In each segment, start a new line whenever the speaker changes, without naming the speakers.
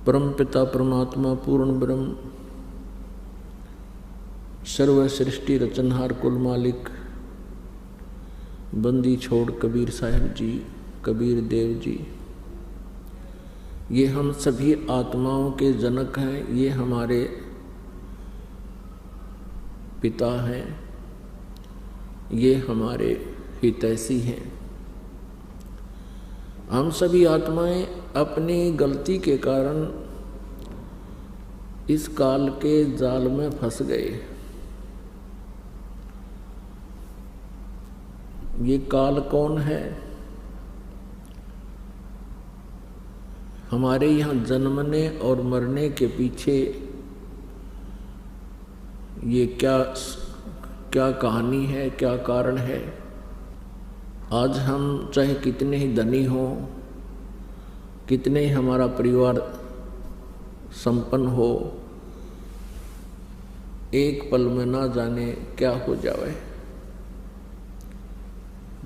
परमपिता परमात्मा पूर्ण ब्रह्म सर्व सृष्टि रचनहार कुल मालिक बंदी छोड़ कबीर साहब जी, कबीर देव जी, ये हम सभी आत्माओं के जनक हैं। ये हमारे पिता हैं, ये हमारे हितैषी हैं। हम सभी आत्माएं अपनी गलती के कारण इस काल के जाल में फंस गए। ये काल कौन है? हमारे यहाँ जन्मने और मरने के पीछे ये क्या कहानी है, क्या कारण है? आज हम चाहे कितने ही धनी हो, कितने ही हमारा परिवार संपन्न हो, एक पल में ना जाने क्या हो जाए।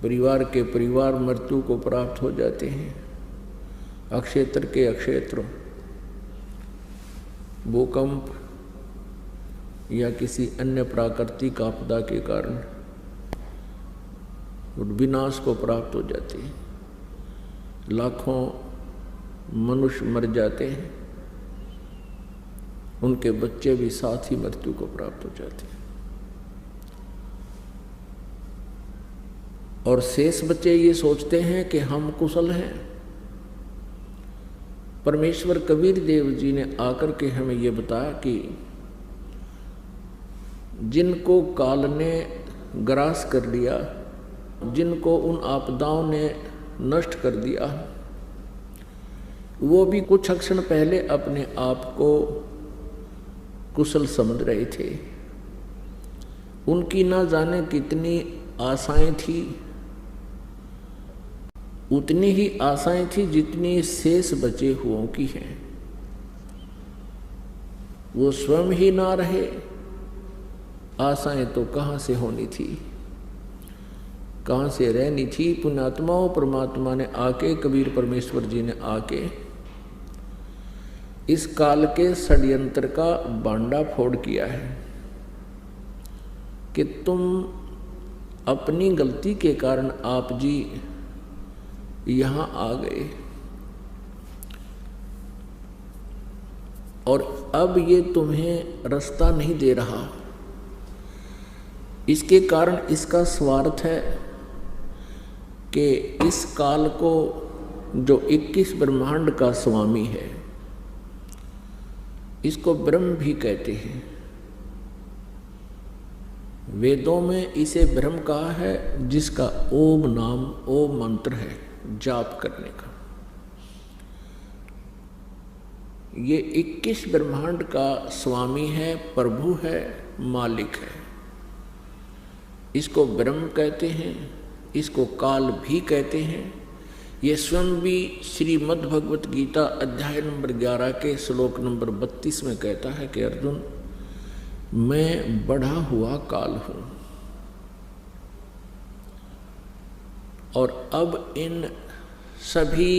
परिवार के परिवार मृत्यु को प्राप्त हो जाते हैं। अक्षेत्र के अक्षेत्र भूकंप या किसी अन्य प्राकृतिक आपदा के कारण विनाश को प्राप्त हो जाती है। लाखों मनुष्य मर जाते हैं, उनके बच्चे भी साथ ही मृत्यु को प्राप्त हो जाते हैं। और शेष बच्चे ये सोचते हैं कि हम कुशल हैं। परमेश्वर कबीर देव जी ने आकर के हमें ये बताया कि जिनको काल ने ग्रास कर लिया, जिनको उन आपदाओं ने नष्ट कर दिया, वो भी कुछ क्षण पहले अपने आप को कुशल समझ रहे थे। उनकी ना जाने कितनी आशाएं थी, उतनी ही आशाएं थी जितनी शेष बचे हुओं की हैं। वो स्वयं ही ना रहे, आशाएं तो कहाँ से होनी थी, कहाँ से रहनी थी। पुण्यात्माओं परमात्मा ने आके, कबीर परमेश्वर जी ने आके इस काल के षड्यंत्र का बांडा फोड़ किया है कि तुम अपनी गलती के कारण आप जी यहाँ आ गए, और अब ये तुम्हें रास्ता नहीं दे रहा। इसके कारण इसका स्वार्थ है कि इस काल को जो 21 ब्रह्मांड का स्वामी है, इसको ब्रह्म भी कहते हैं। वेदों में इसे ब्रह्म कहा है, जिसका ओम नाम, ओम मंत्र है जाप करने का। ये 21 ब्रह्मांड का स्वामी है, प्रभु है, मालिक है। इसको ब्रह्म कहते हैं, इसको काल भी कहते हैं। ये स्वयं भी श्रीमद् भगवत गीता अध्याय नंबर 11 के श्लोक नंबर 32 में कहता है कि अर्जुन, मैं बढ़ा हुआ काल हूं, और अब इन सभी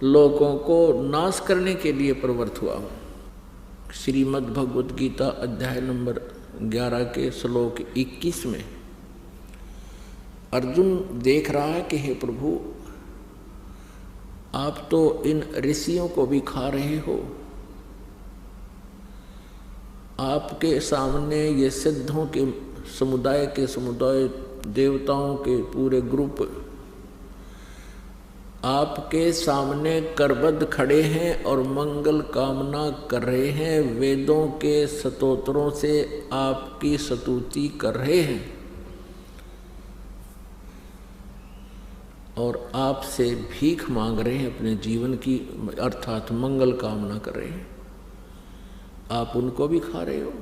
लोगों को नाश करने के लिए प्रवृत्त हुआ हूं। श्रीमद् भगवत गीता अध्याय नंबर 11 के श्लोक 21 में अर्जुन देख रहा है कि हे प्रभु, आप तो इन ऋषियों को भी खा रहे हो। आपके सामने ये सिद्धों के समुदाय देवताओं के पूरे ग्रुप आपके सामने करबद्ध खड़े हैं और मंगल कामना कर रहे हैं, वेदों के स्तोत्रों से आपकी स्तुति कर रहे हैं और आपसे भीख मांग रहे हैं अपने जीवन की, अर्थात मंगल कामना कर रहे हैं। आप उनको भी खा रहे हो।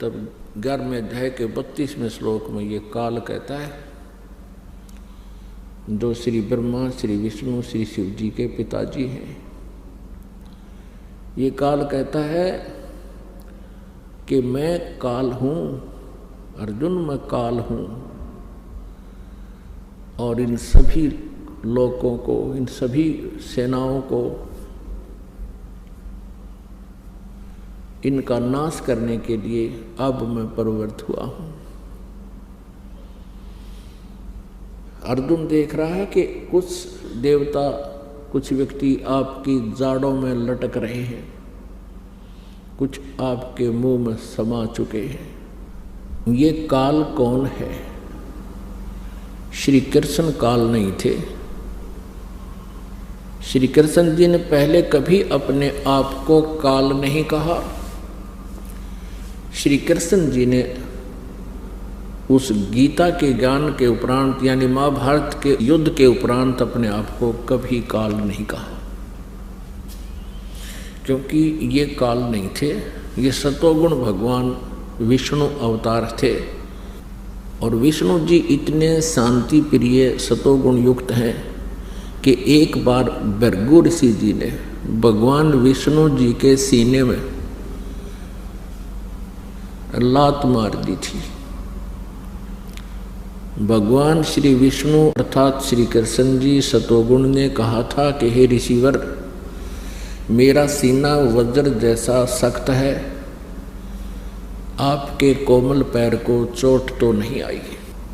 तब 11वें अध्याय के 32वें श्लोक में ये काल कहता है, जो श्री ब्रह्मा, श्री विष्णु, श्री शिव जी के पिताजी हैं, ये काल कहता है कि मैं काल हूँ अर्जुन, मैं काल हूँ, और इन सभी लोगों को, इन सभी सेनाओं को इनका नाश करने के लिए अब मैं प्रवृत्त हुआ हूं। अर्जुन देख रहा है कि कुछ देवता, कुछ व्यक्ति आपकी जाड़ों में लटक रहे हैं, कुछ आपके मुंह में समा चुके हैं। ये काल कौन है? श्री कृष्ण काल नहीं थे। श्री कृष्ण जी ने पहले कभी अपने आप को काल नहीं कहा। श्री कृष्ण जी ने उस गीता के ज्ञान के उपरांत यानी महाभारत के युद्ध के उपरांत अपने आप को कभी काल नहीं कहा, क्योंकि ये काल नहीं थे, ये सतोगुण भगवान विष्णु अवतार थे। और विष्णु जी इतने शांति प्रिय सतोगुण युक्त हैं कि एक बार भृगु ऋषि जी ने भगवान विष्णु जी के सीने में लात मार दी थी। भगवान श्री विष्णु अर्थात श्री कृष्ण जी सतोगुण ने कहा था कि हे ऋषिवर, मेरा सीना वज्र जैसा सख्त है, आपके कोमल पैर को चोट तो नहीं आई।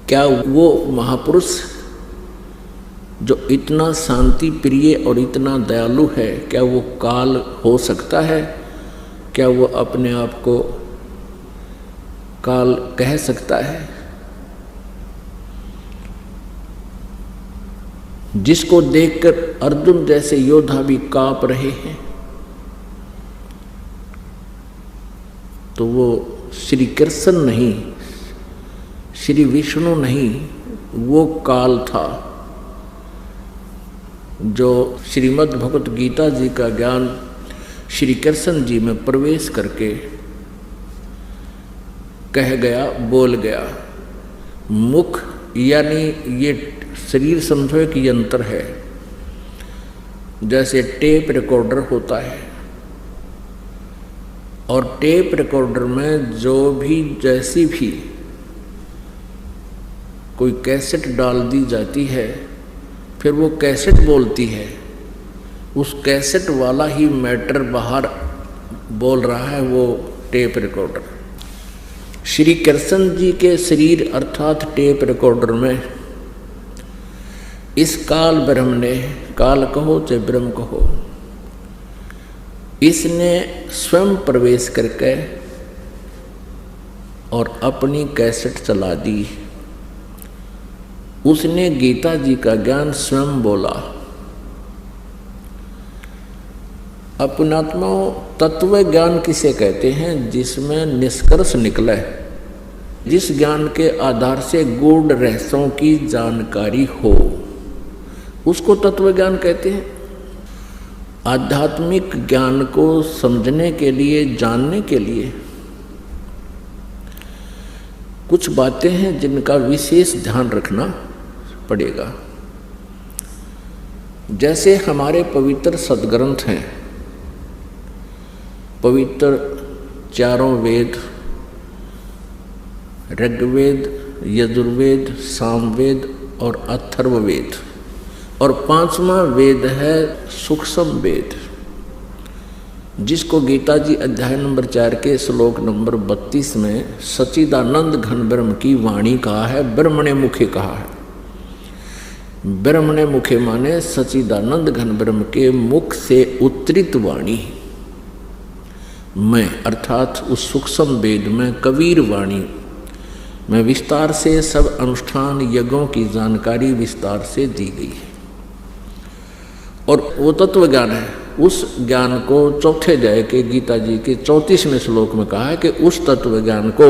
क्या वो महापुरुष जो इतना शांति प्रिय और इतना दयालु है, क्या वो काल हो सकता है? क्या वो अपने आप को काल कह सकता है? जिसको देखकर अर्जुन जैसे योद्धा भी कांप रहे हैं, तो वो श्री कृष्ण नहीं, श्री विष्णु नहीं, वो काल था जो श्रीमद् भगवत गीता जी का ज्ञान श्री कृष्ण जी में प्रवेश करके कह गया, बोल गया। मुख यानी ये शरीर समझो एक यंत्र है, जैसे टेप रिकॉर्डर होता है, और टेप रिकॉर्डर में जो भी जैसी भी कोई कैसेट डाल दी जाती है, फिर वो कैसेट बोलती है, उस कैसेट वाला ही मैटर बाहर बोल रहा है, वो टेप रिकॉर्डर। श्री कृष्ण जी के शरीर अर्थात टेप रिकॉर्डर में इस काल ब्रह्म ने, काल कहो चाहे ब्रह्म कहो, इसने स्वयं प्रवेश करके और अपनी कैसेट चला दी। उसने गीता जी का ज्ञान स्वयं बोला। अपनात्मा तत्व ज्ञान किसे कहते हैं? जिसमें निष्कर्ष निकले, जिस ज्ञान के आधार से गूढ़ रहस्यों की जानकारी हो, उसको तत्व ज्ञान कहते हैं। आध्यात्मिक ज्ञान को समझने के लिए, जानने के लिए कुछ बातें हैं जिनका विशेष ध्यान रखना पड़ेगा। जैसे हमारे पवित्र सदग्रंथ हैं, पवित्र चारों वेद, ऋग्वेद, यजुर्वेद, सामवेद और अथर्ववेद, और पांचवा वेद है सूक्ष्म वेद, जिसको गीता जी अध्याय नंबर 4 के श्लोक नंबर 32 में सच्चिदानंद घन ब्रह्म की वाणी कहा है, ब्रह्मणे मुखे कहा है। ब्रह्मणे मुखे माने सच्चिदानंद घन ब्रह्म के मुख से उत्तरित वाणी में, अर्थात उस सूक्ष्म वेद में कबीर वाणी में विस्तार से सब अनुष्ठान यज्ञों की जानकारी विस्तार से दी गई है। और वो तत्व ज्ञान है, उस ज्ञान को चौथे अध्याय के गीता जी के 34वें श्लोक में कहा है कि उस तत्व ज्ञान को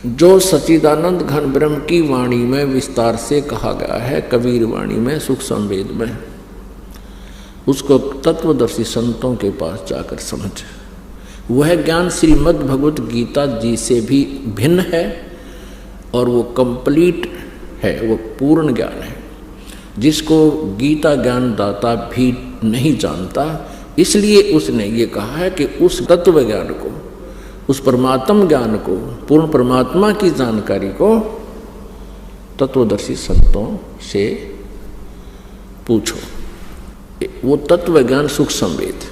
जो सच्चिदानंद घन ब्रह्म की वाणी में विस्तार से कहा गया है, कबीर वाणी में, सूक्ष्म वेद में, उसको तत्वदर्शी संतों के पास जाकर समझ। वह ज्ञान श्रीमद् भगवत गीता जी से भी भिन्न है और वो कंप्लीट है, वो पूर्ण ज्ञान है, जिसको गीता ज्ञान दाता भी नहीं जानता। इसलिए उसने ये कहा है कि उस तत्व ज्ञान को, उस परमात्म ज्ञान को, पूर्ण परमात्मा की जानकारी को तत्वदर्शी संतों से पूछो। वो तत्व ज्ञान सुख संवेद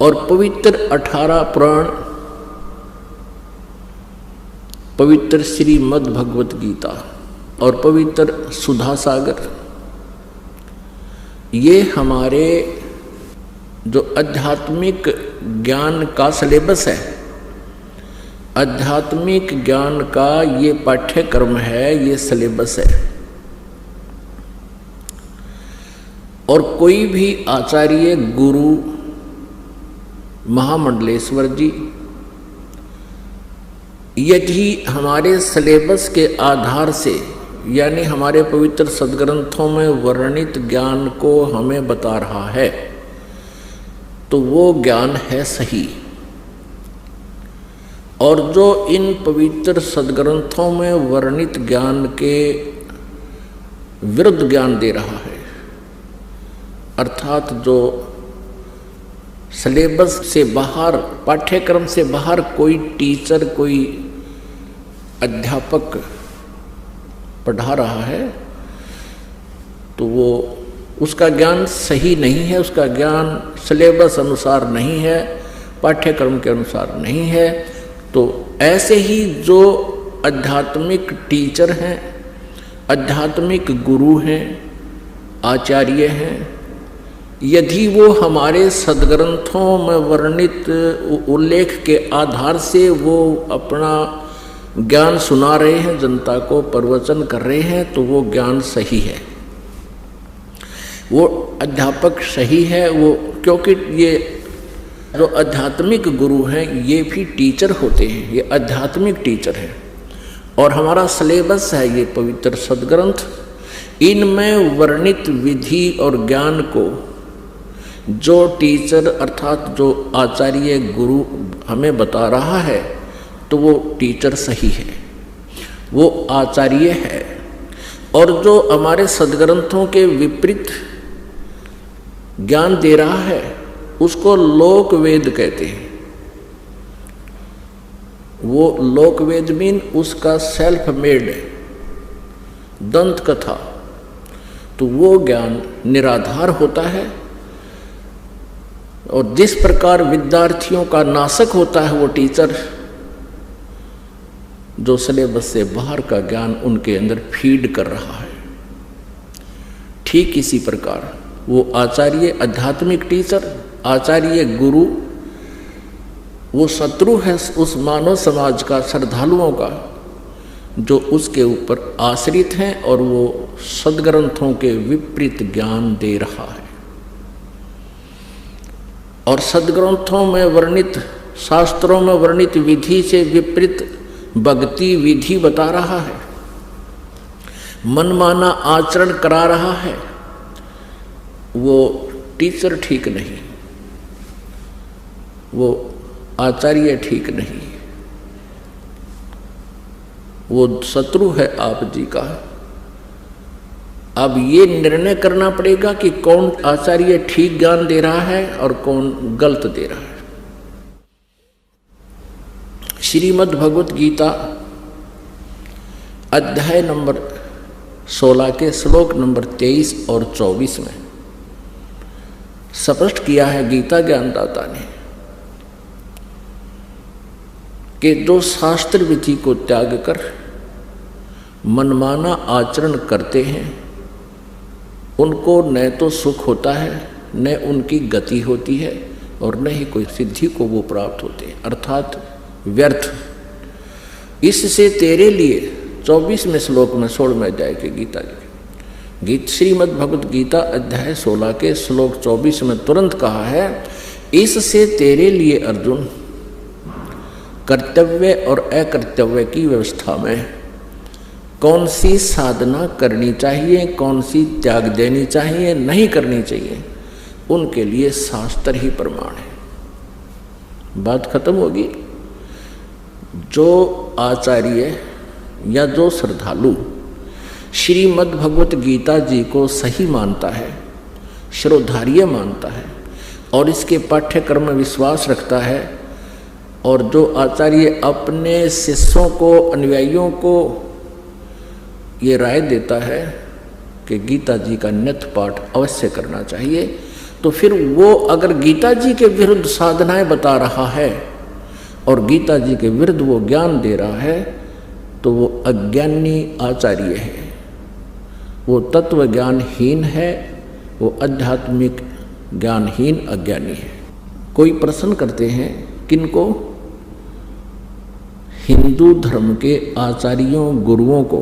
और पवित्र 18 पुराण, पवित्र श्रीमद् भगवत गीता और पवित्र सुधा सागर, ये हमारे जो आध्यात्मिक ज्ञान का सिलेबस है, आध्यात्मिक ज्ञान का ये पाठ्यक्रम है, ये सिलेबस है। और कोई भी आचार्य, गुरु, महामंडलेश्वर जी यदि हमारे सिलेबस के आधार से, यानी हमारे पवित्र सद्ग्रंथों में वर्णित ज्ञान को हमें बता रहा है, तो वो ज्ञान है सही। और जो इन पवित्र सद्ग्रंथों में वर्णित ज्ञान के विरुद्ध ज्ञान दे रहा है, अर्थात जो सिलेबस से बाहर, पाठ्यक्रम से बाहर कोई टीचर, कोई अध्यापक पढ़ा रहा है, तो वो उसका ज्ञान सही नहीं है, उसका ज्ञान सिलेबस अनुसार नहीं है, पाठ्यक्रम के अनुसार नहीं है। तो ऐसे ही जो आध्यात्मिक टीचर हैं, आध्यात्मिक गुरु हैं, आचार्य हैं, यदि वो हमारे सद्ग्रंथों में वर्णित उल्लेख के आधार से वो अपना ज्ञान सुना रहे हैं, जनता को प्रवचन कर रहे हैं, तो वो ज्ञान सही है, वो अध्यापक सही है। वो क्योंकि ये जो आध्यात्मिक गुरु हैं ये भी टीचर होते हैं, ये आध्यात्मिक टीचर हैं। और हमारा सिलेबस है ये पवित्र सद्ग्रंथ, इनमें वर्णित विधि और ज्ञान को जो टीचर अर्थात जो आचार्य गुरु हमें बता रहा है, तो वो टीचर सही है, वो आचार्य है। और जो हमारे सद्ग्रंथों के विपरीत ज्ञान दे रहा है, उसको लोक वेद कहते हैं। वो लोक वेद मीन उसका सेल्फ मेड दंत कथा, तो वो ज्ञान निराधार होता है। और जिस प्रकार विद्यार्थियों का नाशक होता है वो टीचर, जो सिलेबस से बाहर का ज्ञान उनके अंदर फीड कर रहा है, ठीक इसी प्रकार वो आचार्य, आध्यात्मिक टीचर, आचार्य गुरु, वो शत्रु है उस मानव समाज का, श्रद्धालुओं का, जो उसके ऊपर आश्रित हैं और वो सद्ग्रंथों के विपरीत ज्ञान दे रहा है। और सद्ग्रंथों में वर्णित, शास्त्रों में वर्णित विधि से विपरीत भक्ति विधि बता रहा है, मनमाना आचरण करा रहा है, वो टीचर ठीक नहीं, वो आचार्य ठीक नहीं, वो शत्रु है आप जी का। अब ये निर्णय करना पड़ेगा कि कौन आचार्य ठीक ज्ञान दे रहा है और कौन गलत दे रहा है। श्रीमद् भगवत गीता अध्याय नंबर 16 के श्लोक नंबर 23 और 24 में स्पष्ट किया है गीता ज्ञानदाता ने कि जो शास्त्र विधि को त्याग कर मनमाना आचरण करते हैं, उनको न तो सुख होता है, न उनकी गति होती है, और न ही कोई सिद्धि को वो प्राप्त होते हैं, अर्थात व्यर्थ। इससे तेरे लिए 24वें श्लोक में 16वें अध्याय के गीता गीत श्रीमद् भगवत गीता अध्याय 16 के श्लोक 24 में तुरंत कहा है, इससे तेरे लिए अर्जुन कर्तव्य और अकर्तव्य की व्यवस्था में कौन सी साधना करनी चाहिए, कौन सी त्याग देनी चाहिए, नहीं करनी चाहिए, उनके लिए शास्त्र ही प्रमाण है। बात खत्म होगी। जो आचार्य या जो श्रद्धालु श्रीमद् भगवत गीता जी को सही मानता है, श्रोधार्य मानता है और इसके पाठ्यक्रम में विश्वास रखता है, और जो आचार्य अपने शिष्यों को, अनुयायियों को ये राय देता है कि गीता जी का नित्य पाठ अवश्य करना चाहिए, तो फिर वो अगर गीता जी के विरुद्ध साधनाएं बता रहा है और गीता जी के विरुद्ध वो ज्ञान दे रहा है, तो वो अज्ञानी आचार्य है, वो तत्व ज्ञानहीन है, वो आध्यात्मिक ज्ञानहीन अज्ञानी है। कोई प्रश्न करते हैं किनको? हिंदू धर्म के आचार्यों गुरुओं को।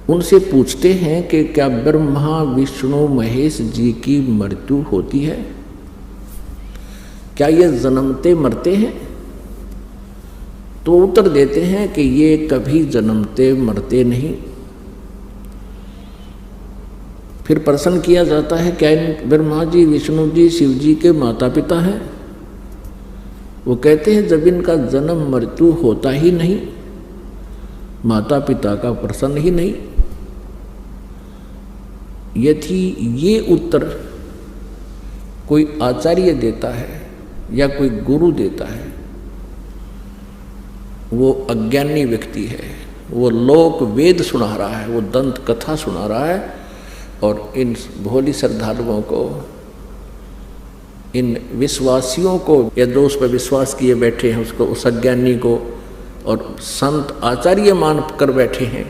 उनसे पूछते हैं कि क्या ब्रह्मा विष्णु महेश जी की मृत्यु होती है? क्या ये जन्मते मरते हैं? तो उत्तर देते हैं कि ये कभी जन्मते मरते नहीं। फिर प्रश्न किया जाता है क्या इन ब्रह्मा जी विष्णु जी शिव जी के माता पिता हैं? वो कहते हैं जब इनका जन्म मृत्यु होता ही नहीं, माता पिता का प्रश्न ही नहीं। यदि ये उत्तर कोई आचार्य देता है या कोई गुरु देता है, वो अज्ञानी व्यक्ति है, वो लोक वेद सुना रहा है, वो दंत कथा सुना रहा है, और इन भोली श्रद्धालुओं को, इन विश्वासियों को, या जो उस पर विश्वास किए बैठे हैं उसको, उस अज्ञानी को और संत आचार्य मान कर बैठे हैं,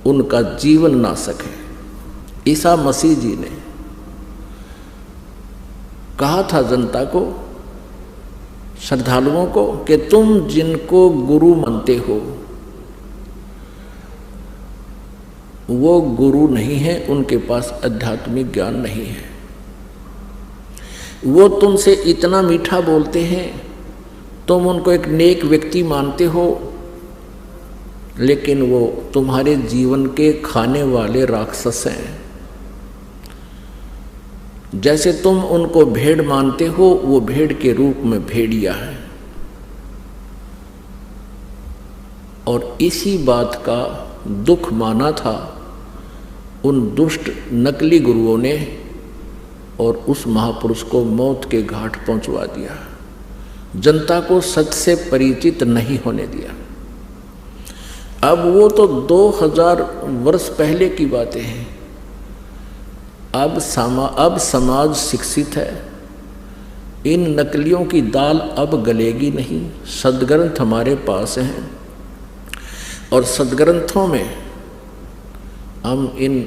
उनका जीवन नाशक है। ईसा मसीह जी ने कहा था जनता को, श्रद्धालुओं को, कि तुम जिनको गुरु मानते हो वो गुरु नहीं है, उनके पास आध्यात्मिक ज्ञान नहीं है। वो तुमसे इतना मीठा बोलते हैं, तुम उनको एक नेक व्यक्ति मानते हो, लेकिन वो तुम्हारे जीवन के खाने वाले राक्षस हैं। जैसे तुम उनको भेड़ मानते हो, वो भेड़ के रूप में भेड़िया है। और इसी बात का दुख माना था उन दुष्ट नकली गुरुओं ने, और उस महापुरुष को मौत के घाट पहुंचवा दिया। जनता को सत्य से परिचित नहीं होने दिया। अब वो तो 2000 वर्ष पहले की बातें हैं। अब समाज शिक्षित है, इन नकलियों की दाल अब गलेगी नहीं। सदग्रंथ हमारे पास हैं, और सदग्रंथों में हम इन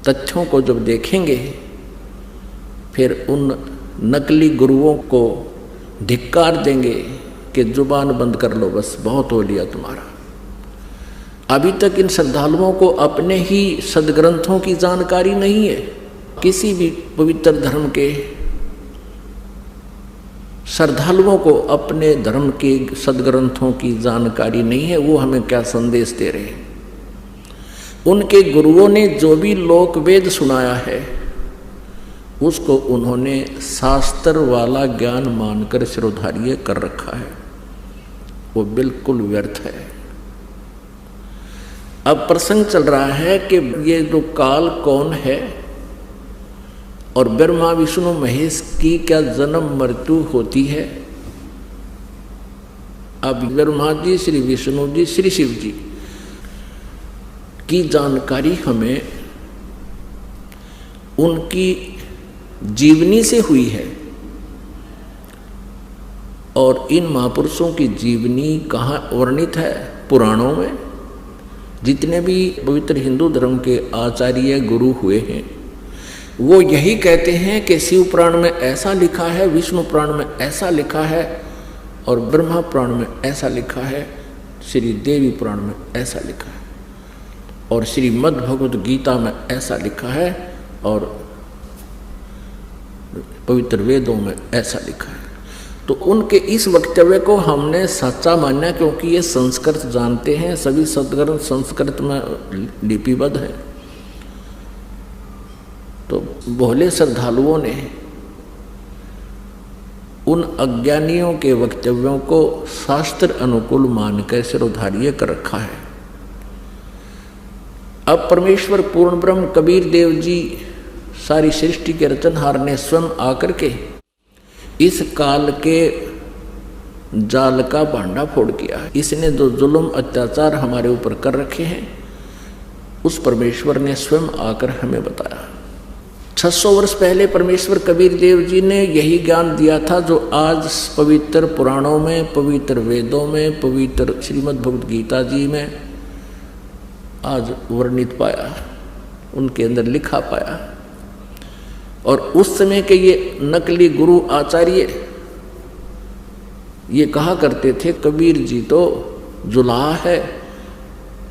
तथ्यों को जब देखेंगे, फिर उन नकली गुरुओं को धिक्कार देंगे कि जुबान बंद कर लो, बस बहुत हो लिया तुम्हारा। अभी तक इन श्रद्धालुओं को अपने ही सदग्रंथों की जानकारी नहीं है। किसी भी पवित्र धर्म के श्रद्धालुओं को अपने धर्म के सदग्रंथों की जानकारी नहीं है। वो हमें क्या संदेश दे रहे हैं? उनके गुरुओं ने जो भी लोक वेद सुनाया है, उसको उन्होंने शास्त्र वाला ज्ञान मानकर शिरोधार्य कर रखा है। वो बिल्कुल व्यर्थ है। अब प्रसंग चल रहा है कि ये जो काल कौन है, और ब्रह्मा विष्णु महेश की क्या जन्म मृत्यु होती है। अब ब्रह्मा जी, श्री विष्णु जी, श्री शिव जी की जानकारी हमें उनकी जीवनी से हुई है, और इन महापुरुषों की जीवनी कहाँ वर्णित है? पुराणों में। जितने भी पवित्र हिंदू धर्म के आचार्य गुरु हुए हैं, वो यही कहते हैं कि शिव पुराण में ऐसा लिखा है, विष्णु पुराण में ऐसा लिखा है, और ब्रह्मा पुराण में ऐसा लिखा है, श्री देवी पुराण में ऐसा लिखा है, और श्रीमद् भगवद गीता में ऐसा लिखा है, और पवित्र वेदों में ऐसा लिखा है। तो उनके इस वक्तव्य को हमने सच्चा माना, क्योंकि ये संस्कृत जानते हैं, सभी सदग्रंथ संस्कृत में लिपिबद्ध है। तो भोले श्रद्धालुओं ने उन अज्ञानियों के वक्तव्यों को शास्त्र अनुकूल मानकर शिरोधार्य कर रखा है। अब परमेश्वर पूर्ण ब्रह्म कबीर देव जी, सारी सृष्टि के रचनहार ने स्वयं आकर के इस काल के जाल का भांडा फोड़ किया है। इसने जो जुल्म अत्याचार हमारे ऊपर कर रखे हैं, उस परमेश्वर ने स्वयं आकर हमें बताया। 600 वर्ष पहले परमेश्वर कबीर देव जी ने यही ज्ञान दिया था जो आज पवित्र पुराणों में, पवित्र वेदों में, पवित्र श्रीमद् भगवद गीता जी में आज वर्णित पाया, उनके अंदर लिखा पाया। और उस समय के ये नकली गुरु आचार्य ये कहा करते थे कबीर जी तो जुलाहा है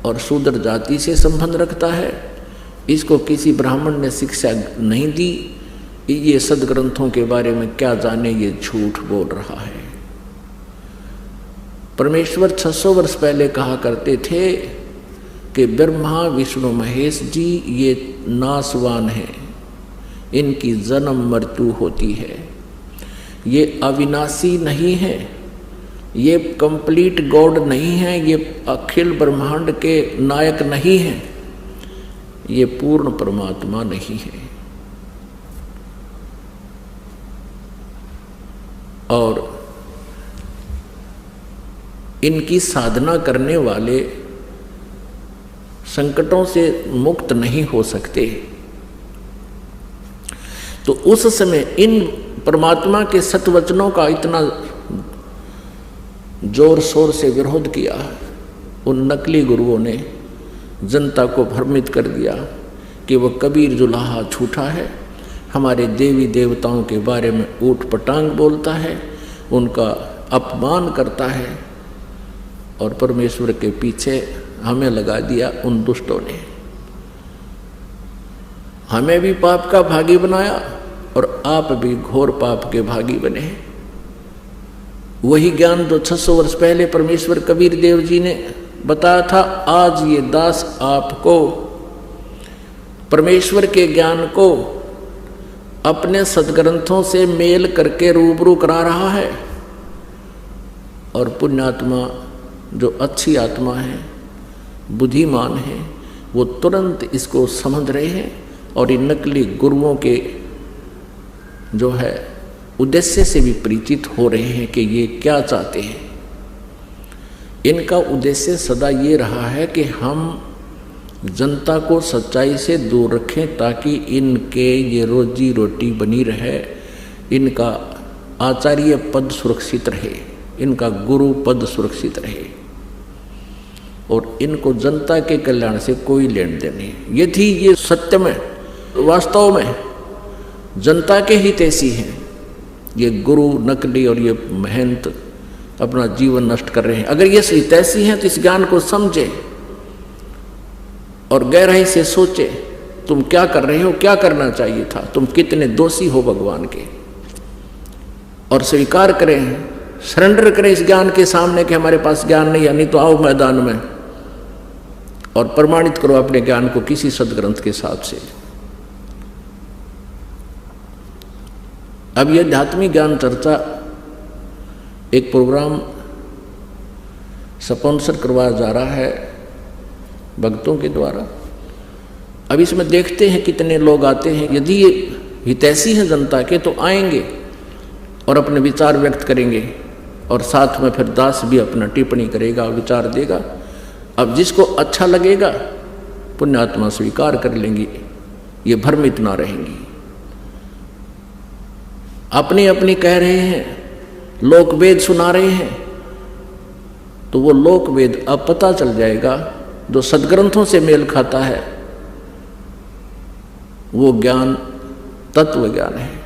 और शूद्र जाति से संबंध रखता है, इसको किसी ब्राह्मण ने शिक्षा नहीं दी, ये सदग्रंथों के बारे में क्या जाने, ये झूठ बोल रहा है। परमेश्वर 600 वर्ष पहले कहा करते थे कि ब्रह्मा विष्णु महेश जी ये नासवान हैं, इनकी जन्म मृत्यु होती है, ये अविनाशी नहीं है, ये कंप्लीट गॉड नहीं है, ये अखिल ब्रह्मांड के नायक नहीं है, ये पूर्ण परमात्मा नहीं है। और इनकी साधना करने वाले संकटों से मुक्त नहीं हो सकते। तो उस समय इन परमात्मा के सतवचनों का इतना जोर शोर से विरोध किया, उन नकली गुरुओं ने जनता को भ्रमित कर दिया कि वह कबीर जुलाहा झूठा है, हमारे देवी देवताओं के बारे में ऊट पटांग बोलता है, उनका अपमान करता है। और परमेश्वर के पीछे हमें लगा दिया उन दुष्टों ने, हमें भी पाप का भागी बनाया और आप भी घोर पाप के भागी बने। वही ज्ञान जो 600 वर्ष पहले परमेश्वर कबीर देव जी ने बताया था, आज ये दास आपको परमेश्वर के ज्ञान को अपने सदग्रंथों से मेल करके रूबरू करा रहा है। और पुण्यात्मा जो अच्छी आत्मा है, बुद्धिमान है, वो तुरंत इसको समझ रहे हैं और इन नकली गुरुओं के जो है उद्देश्य से भी परिचित हो रहे हैं कि ये क्या चाहते हैं। इनका उद्देश्य सदा ये रहा है कि हम जनता को सच्चाई से दूर रखें ताकि इनके ये रोजी रोटी बनी रहे, इनका आचार्य पद सुरक्षित रहे, इनका गुरु पद सुरक्षित रहे और इनको जनता के कल्याण से कोई लेन देन नहीं। यदि ये सत्य में वास्तव में जनता के हितैषी हैं, ये गुरु नकली और ये महंत अपना जीवन नष्ट कर रहे हैं, अगर ये हितैषी हैं तो इस ज्ञान को समझे और गहराई से सोचे तुम क्या कर रहे हो, क्या करना चाहिए था, तुम कितने दोषी हो भगवान के, और स्वीकार करें, सरेंडर करें इस ज्ञान के सामने कि हमारे पास ज्ञान नहीं है, नहीं तो आओ मैदान में और प्रमाणित करो अपने ज्ञान को किसी सदग्रंथ के साथ से। अब यह आध्यात्मिक ज्ञान चर्चा एक प्रोग्राम स्पॉन्सर करवाया जा रहा है भक्तों के द्वारा। अब इसमें देखते हैं कितने लोग आते हैं। यदि ये हितैषी हैं जनता के तो आएंगे और अपने विचार व्यक्त करेंगे और साथ में फिर दास भी अपना टिप्पणी करेगा, विचार देगा। अब जिसको अच्छा लगेगा पुण्यात्मा स्वीकार कर लेंगी, ये भ्रमित ना रहेंगी। अपनी अपनी कह रहे हैं, लोक वेद सुना रहे हैं, तो वो लोक वेद अब पता चल जाएगा जो सदग्रंथों से मेल खाता है वो ज्ञान तत्व ज्ञान है।